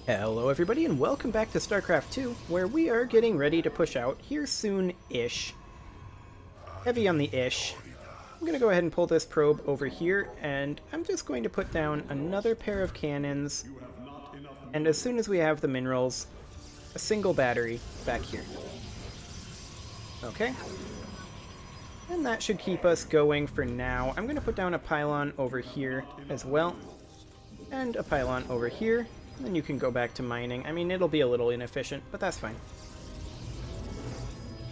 Hello everybody and welcome back to StarCraft 2, where we are getting ready to push out here soon-ish. Heavy on the ish. I'm going to go ahead and pull this probe over here, and I'm just going to put down another pair of cannons, and as soon as we have the minerals, a single battery back here. Okay. And that should keep us going for now. I'm going to put down a pylon over here as well, and a pylon over here. Then you can go back to mining. I mean, it'll be a little inefficient, but that's fine.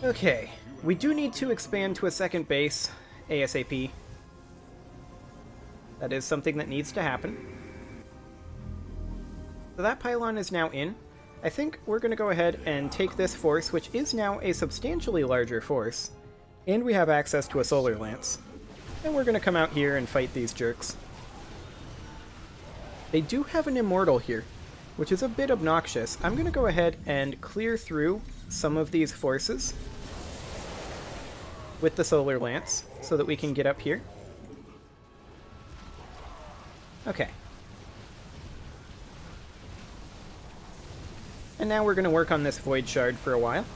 Okay, we do need to expand to a second base ASAP. That is something that needs to happen. So that pylon is now in. I think we're going to go ahead and take this force, which is now a substantially larger force, and we have access to a solar lance. And we're going to come out here and fight these jerks. They do have an immortal here, which is a bit obnoxious. I'm going to go ahead and clear through some of these forces with the solar lance so that we can get up here. Okay. And now we're going to work on this void shard for a while.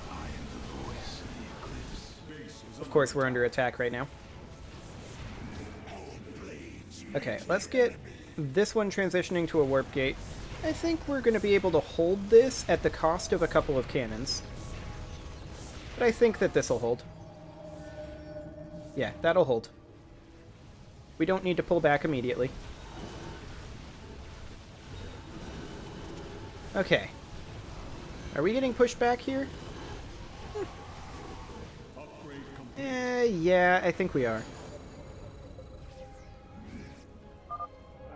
Of course, we're under attack right now. Okay, let's get this one transitioning to a warp gate. I think we're going to be able to hold this at the cost of a couple of cannons. But I think that this will hold. Yeah, that'll hold. We don't need to pull back immediately. Okay. Are we getting pushed back here? Yeah, I think we are.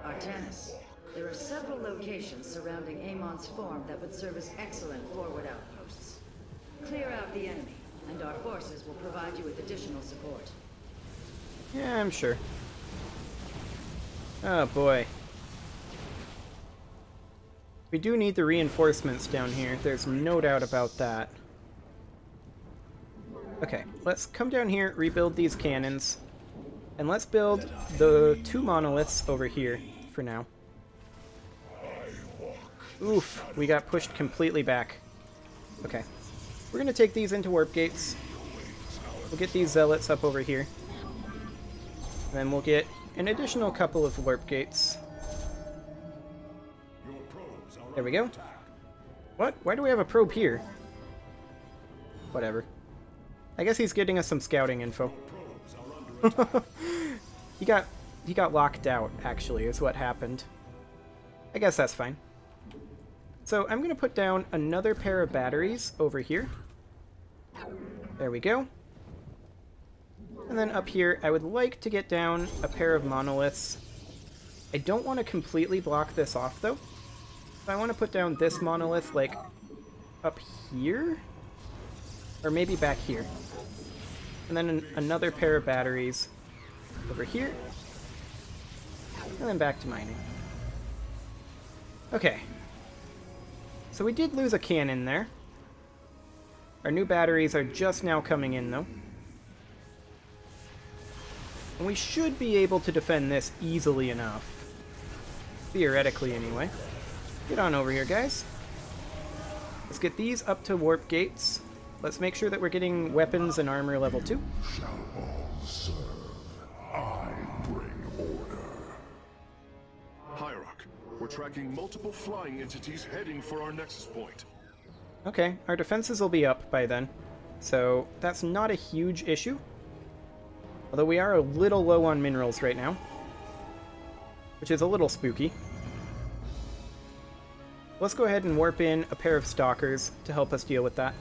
Atraitus, there are several locations surrounding Amon's farm that would serve as excellent forward outposts. Clear out the enemy, and our forces will provide you with additional support. Yeah, I'm sure. Oh boy. We do need the reinforcements down here, there's no doubt about that. Okay, let's come down here, rebuild these cannons, and let's build the two monoliths over here for now. Oof, we got pushed completely back. Okay, we're going to take these into warp gates. We'll get these zealots up over here. And then we'll get an additional couple of warp gates. There we go. What? Why do we have a probe here? Whatever. I guess he's getting us some scouting info. He got locked out, actually, is what happened. I guess that's fine. So I'm going to put down another pair of batteries over here. There we go. And then up here, I would like to get down a pair of monoliths. I don't want to completely block this off, though. So I want to put down this monolith, like, up here? Or maybe back here. And then another pair of batteries over here. And then back to mining. Okay. So we did lose a cannon there. Our new batteries are just now coming in, though. And we should be able to defend this easily enough. Theoretically, anyway. Get on over here, guys. Let's get these up to warp gates. Let's make sure that we're getting weapons and armor level 2. Shall all serve. I bring order. Hierarch, we're tracking multiple flying entities heading for our nexus point. Okay, our defenses will be up by then, so that's not a huge issue. Although we are a little low on minerals right now, which is a little spooky. Let's go ahead and warp in a pair of stalkers to help us deal with that.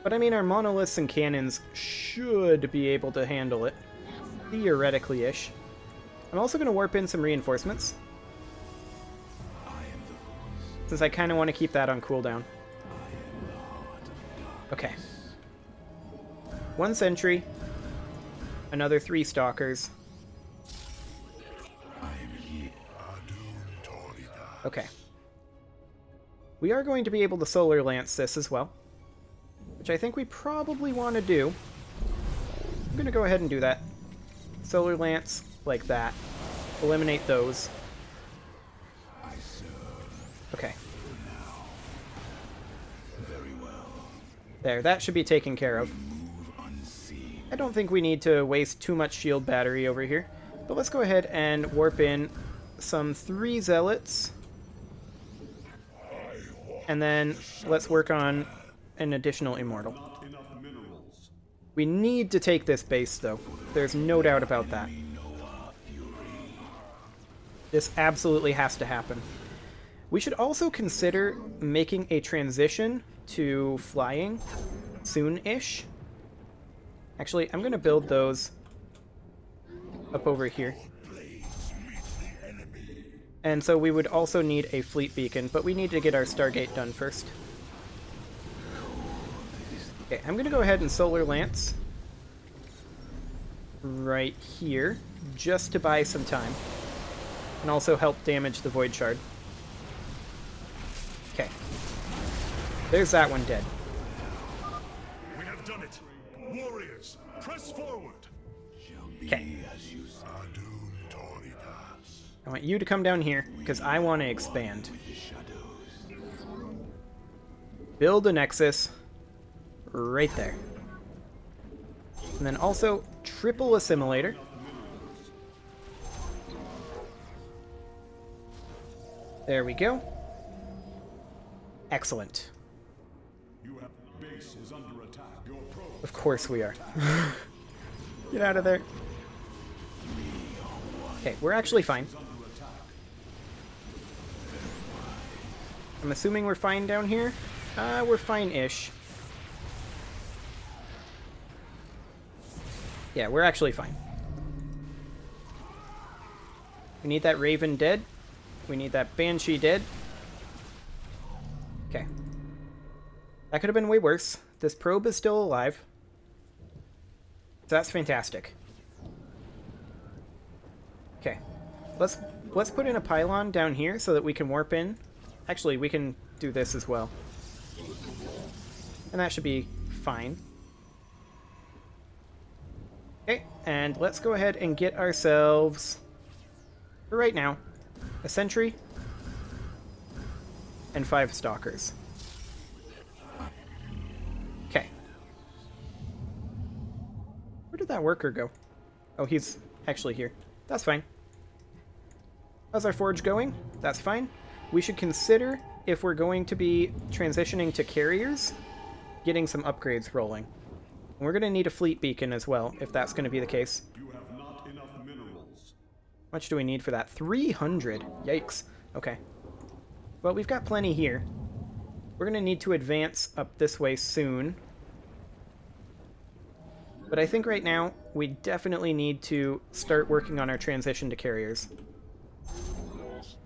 But I mean, our monoliths and cannons should be able to handle it. Theoretically-ish. I'm also going to warp in some reinforcements, since I kind of want to keep that on cooldown. Okay. 1 sentry. Another 3 stalkers. Okay. We are going to be able to solar lance this as well, which I think we probably want to do. I'm going to go ahead and do that. Solar lance, like that. Eliminate those. Okay. There, that should be taken care of. I don't think we need to waste too much shield battery over here. But let's go ahead and warp in some 3 zealots. And then let's work on an additional immortal. We need to take this base, though. There's no doubt about that. This absolutely has to happen. We should also consider making a transition to flying soon-ish. Actually, I'm going to build those up over here. And so we would also need a fleet beacon, but we need to get our Stargate done first. Okay, I'm going to go ahead and Solar Lance right here, just to buy some time. And also help damage the Void Shard. Okay. There's that one dead. We have done it. Warriors, press forward. Okay. I want you to come down here, because I want to expand. Build a Nexus right there. And then also triple Assimilator. There we go. Excellent. Base is under attack. Your probe. Of course we are. Get out of there. Okay, we're actually fine. I'm assuming we're fine down here. We're fine-ish. Yeah, we're actually fine. We need that Raven dead. We need that Banshee dead. Okay. That could have been way worse. This probe is still alive. So that's fantastic. Okay. Let's put in a pylon down here so that we can warp in. Actually, we can do this as well. And that should be fine. Okay, and let's go ahead and get ourselves, for right now, a sentry and 5 stalkers. Okay. Where did that worker go? Oh, he's actually here. That's fine. How's our forge going? That's fine. We should consider, if we're going to be transitioning to carriers, getting some upgrades rolling. And we're going to need a fleet beacon as well, if that's going to be the case. You have not enough minerals. How much do we need for that? 300! Yikes. Okay. Well, we've got plenty here. We're going to need to advance up this way soon. But I think right now, we definitely need to start working on our transition to carriers.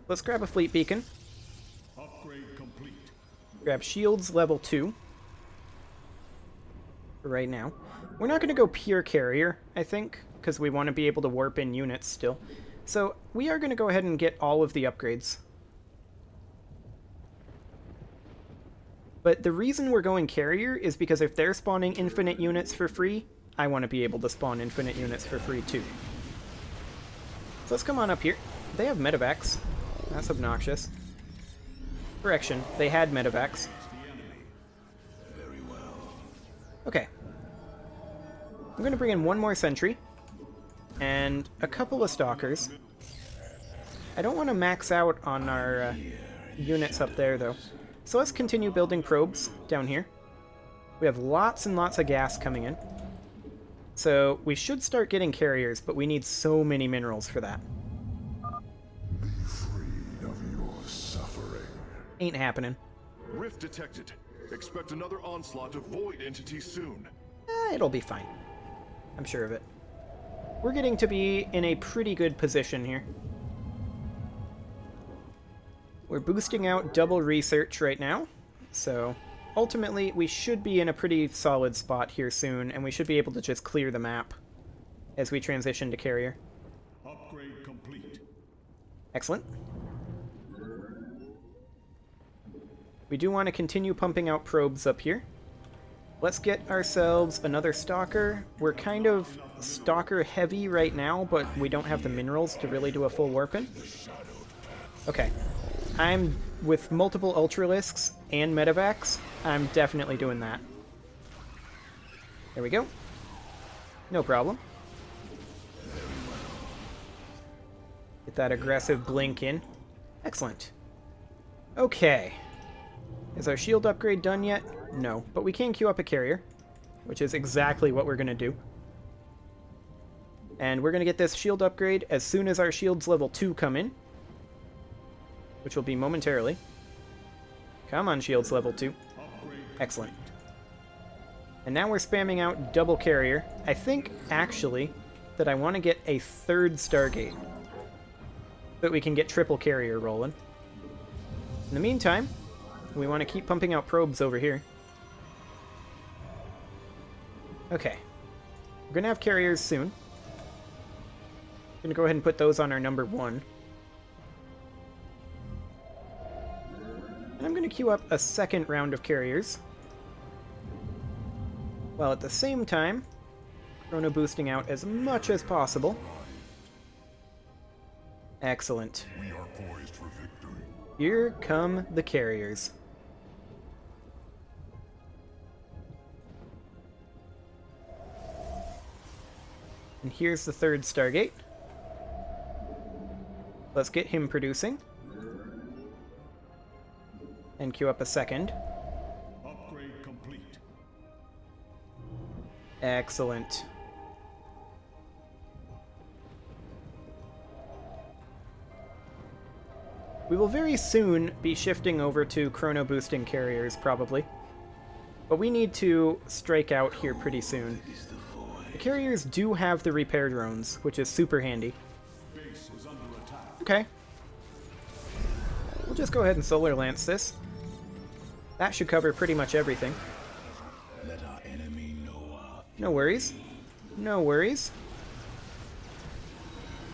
Let's grab a fleet beacon. Upgrade complete. Grab shields level 2. For right now. We're not going to go pure carrier, I think, because we want to be able to warp in units still. So we are going to go ahead and get all of the upgrades. But the reason we're going carrier is because if they're spawning infinite units for free, I want to be able to spawn infinite units for free too. So let's come on up here. They have medevacs. That's obnoxious. Correction, they had medevacs. Okay. I'm going to bring in one more sentry. And a couple of stalkers. I don't want to max out on our units up there, though. So let's continue building probes down here. We have lots and lots of gas coming in. So we should start getting carriers, but we need so many minerals for that. Be free of your suffering. Ain't happening. Rift detected. Expect another onslaught of void entities soon. It'll be fine. I'm sure of it. We're getting to be in a pretty good position here. We're boosting out double research right now, so ultimately we should be in a pretty solid spot here soon, and we should be able to just clear the map as we transition to carrier. Upgrade complete. Excellent. We do want to continue pumping out probes up here. Let's get ourselves another stalker. We're kind of stalker heavy right now, but we don't have the minerals to really do a full warp in. Okay. I'm with multiple Ultralisks and Medivacs. I'm definitely doing that. There we go. No problem. Get that aggressive blink in. Excellent. Okay. Is our shield upgrade done yet? No, but we can queue up a carrier, which is exactly what we're going to do. And we're going to get this shield upgrade as soon as our shields level 2 come in, which will be momentarily. Come on, shields level 2. Excellent. And now we're spamming out double carrier. I think, actually, that I want to get a third Stargate, so that we can get triple carrier rolling. In the meantime, we want to keep pumping out probes over here. Okay. We're going to have carriers soon. Going to go ahead and put those on our number 1. And I'm going to queue up a second round of carriers, while at the same time, chrono boosting out as much as possible. Excellent. We are poised for victory. Here come the carriers. And here's the third Stargate. Let's get him producing. And queue up a second. Upgrade complete. Excellent. We will very soon be shifting over to chrono boosting carriers, probably. But we need to strike out here pretty soon. The carriers do have the repair drones, which is super handy. Base is under attack. Okay. We'll just go ahead and Solar Lance this. That should cover pretty much everything. Let our enemy know our... No worries. No worries.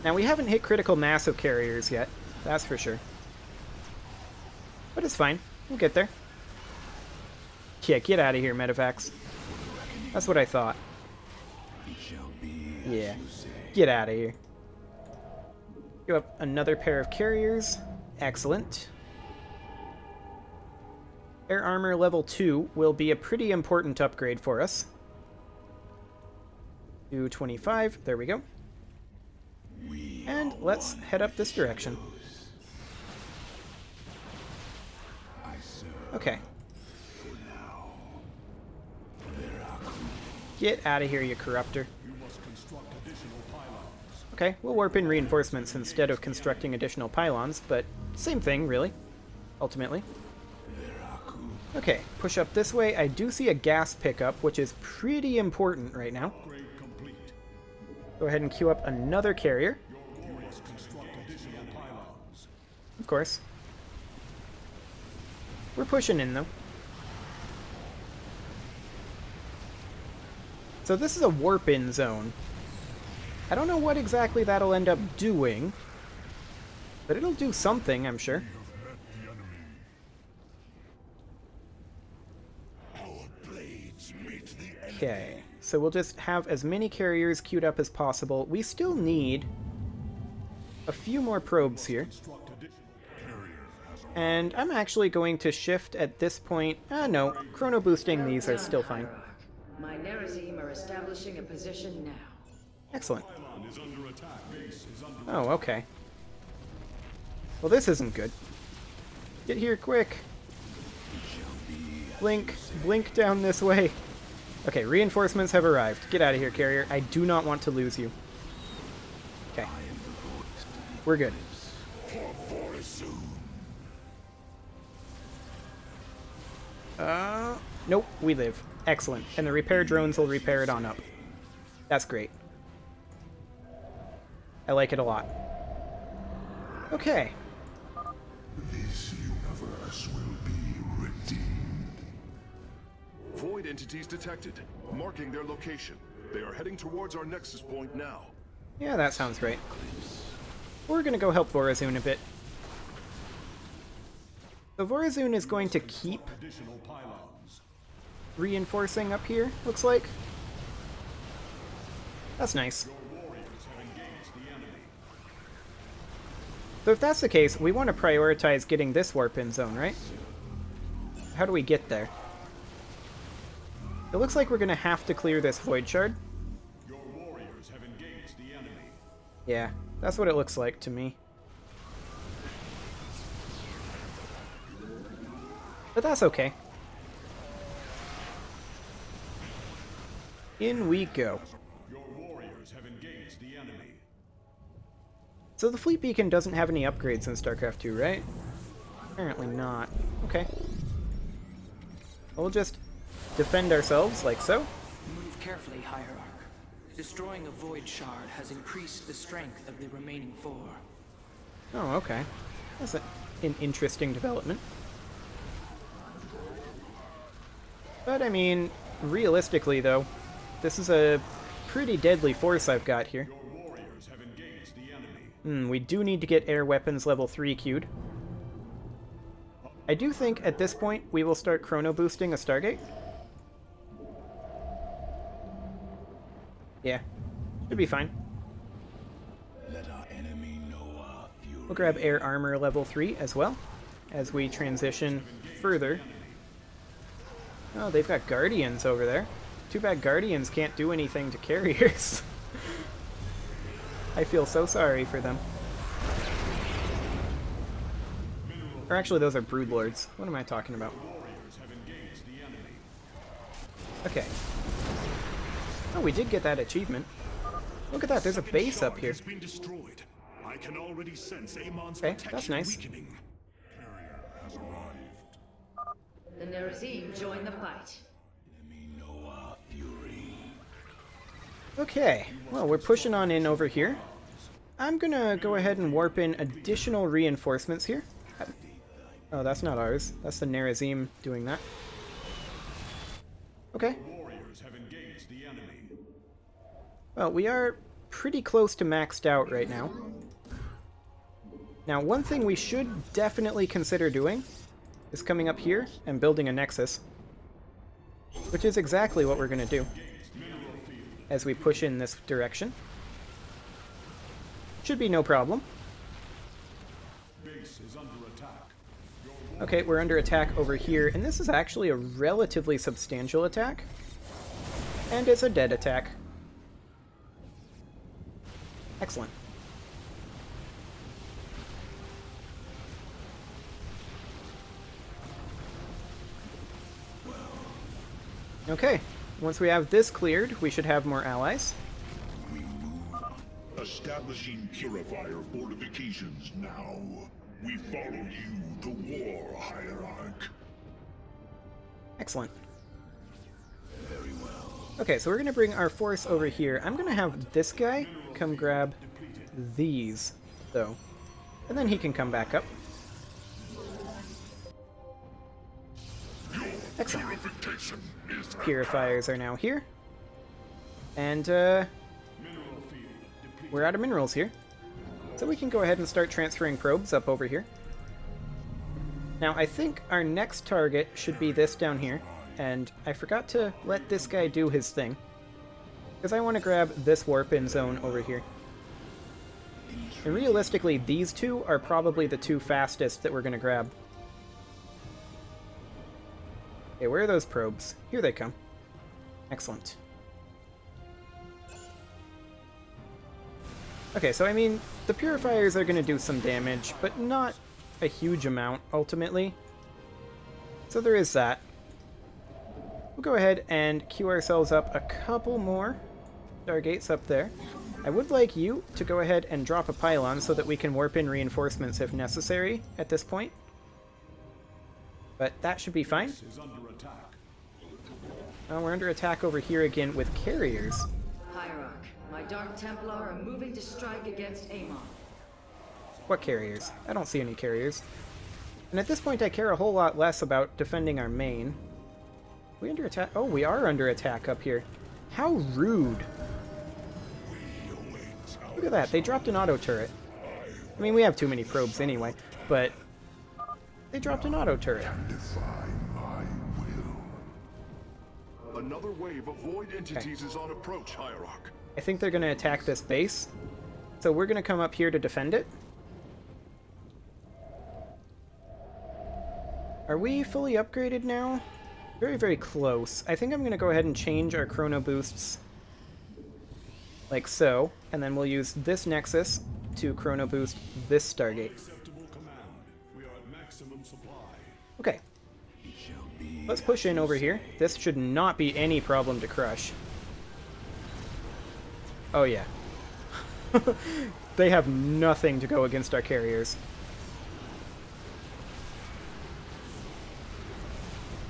Now, we haven't hit critical mass of carriers yet, that's for sure. But it's fine. We'll get there. Yeah, get out of here, Medivacs. That's what I thought. Yeah. Get out of here. Give up another pair of carriers. Excellent. Air Armor level 2 will be a pretty important upgrade for us. 225. There we go. And let's head up this direction. Okay. Get out of here, you corruptor. Okay, we'll warp in reinforcements instead of constructing additional pylons, but same thing, really, ultimately. Okay, push up this way. I do see a gas pickup, which is pretty important right now. Go ahead and queue up another carrier. Of course. We're pushing in, though. So this is a warp-in zone. I don't know what exactly that'll end up doing, but it'll do something, I'm sure. Okay, so we'll just have as many carriers queued up as possible. We still need a few more probes here. And I'm actually going to shift at this point. No, chrono boosting these are still fine. My Nerazim are establishing a position now. Excellent. Oh, okay. Well, this isn't good. Get here quick. Blink. Blink down this way. Okay, reinforcements have arrived. Get out of here, carrier. I do not want to lose you. Okay. We're good. Nope, we live. Excellent. And the repair drones will repair it on up. That's great. I like it a lot. Okay. This universe will be redeemed. Void entities detected, marking their location. They are heading towards our nexus point now. Yeah, that sounds great. We're gonna go help Vorazun a bit. So Vorazun is going to keep reinforcing up here, looks like. That's nice. So if that's the case, we want to prioritize getting this warp-in zone, right? How do we get there? It looks like we're going to have to clear this void shard. Your warriors have engaged the enemy. Yeah, that's what it looks like to me. But that's okay. In we go. Your warriors have engaged the enemy. So the fleet beacon doesn't have any upgrades in StarCraft 2, right? Apparently not. Okay. We'll just defend ourselves like so. Move carefully, Hierarch. Destroying a void shard has increased the strength of the remaining 4. Oh, okay. That's an interesting development. But I mean, realistically though, this is a pretty deadly force I've got here. Your warriors have engaged the enemy. We do need to get air weapons level 3 queued. I do think at this point we will start chrono boosting a Stargate. Yeah, should be fine. Let our enemy know our fury. We'll grab air armor level 3 as well as we transition further. Oh, they've got guardians over there. Too bad guardians can't do anything to carriers. I feel so sorry for them. Or actually, those are broodlords. What am I talking about? Warriors have engaged the enemy. Okay. Oh, we did get that achievement. Look at that, there's a base up here. Has been destroyed. I can already sense Amon's Okay, that's protection nice. weakening. Carrier has arrived. The Nerazim join the fight. Enemy know our fury. Okay, well, we're pushing on in over here. I'm gonna go ahead and warp in additional reinforcements here. Oh, that's not ours. That's the Nerazim doing that. Okay. Warriors have engaged the enemy. Well, we are pretty close to maxed out right now. Now, one thing we should definitely consider doing is coming up here and building a nexus. Which is exactly what we're going to do as we push in this direction. Should be no problem. Base is under attack. Okay, we're under attack over here, and this is actually a relatively substantial attack. And it's a dead attack. Excellent. Okay, once we have this cleared, we should have more allies. We move. Establishing purifier fortifications now. We follow you to war, Hierarch. Excellent. Very well. Okay, so we're going to bring our force over here. I'm going to have this guy come grab these, though. And then he can come back up. Excellent. Purification is Purifiers are now here. And, we're out of minerals here. So we can go ahead and start transferring probes up over here. Now, I think our next target should be this down here. And I forgot to let this guy do his thing. Because I want to grab this warp-in zone over here. And realistically, these two are probably the two fastest that we're going to grab. Okay, where are those probes? Here they come. Excellent. Okay, so I mean, the purifiers are going to do some damage, but not a huge amount, ultimately. So there is that. We'll go ahead and queue ourselves up a couple more Stargates up there. I would like you to go ahead and drop a pylon so that we can warp in reinforcements if necessary at this point. But that should be fine. is under attack. We're under attack over here again with carriers. Hierarch, my Dark Templar are moving to strike against Amon. What carriers? I don't see any carriers. And at this point I care a whole lot less about defending our main. We under attack? Oh, we are under attack up here. How rude. Look at that, they dropped an auto turret. I mean, we have too many probes anyway, but they dropped an auto turret. Defy my will. Another wave of void entities is on approach, Hierarch. I think they're going to attack this base. So we're going to come up here to defend it. Are we fully upgraded now? Very, very close. I think I'm going to go ahead and change our chrono boosts like so, and then we'll use this Nexus to chrono boost this Stargate. Okay. Let's push in over here. This should not be any problem to crush. Oh yeah. They have nothing to go against our carriers.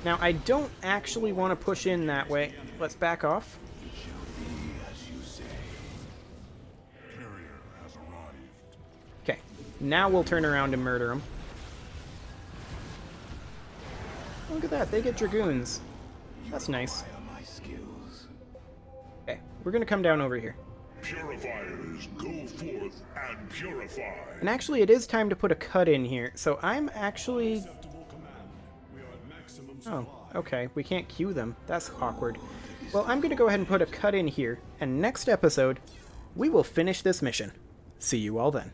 Now, I don't actually want to push in that way. Let's back off. Okay, now we'll turn around and murder them. Look at that, they get Dragoons. That's nice. Okay, we're gonna come down over here. Purifiers, go forth and purify. And actually, it is time to put a cut in here, so I'm actually... Oh, okay, we can't queue them. That's awkward. Well, I'm gonna go ahead and put a cut in here, and next episode, we will finish this mission. See you all then.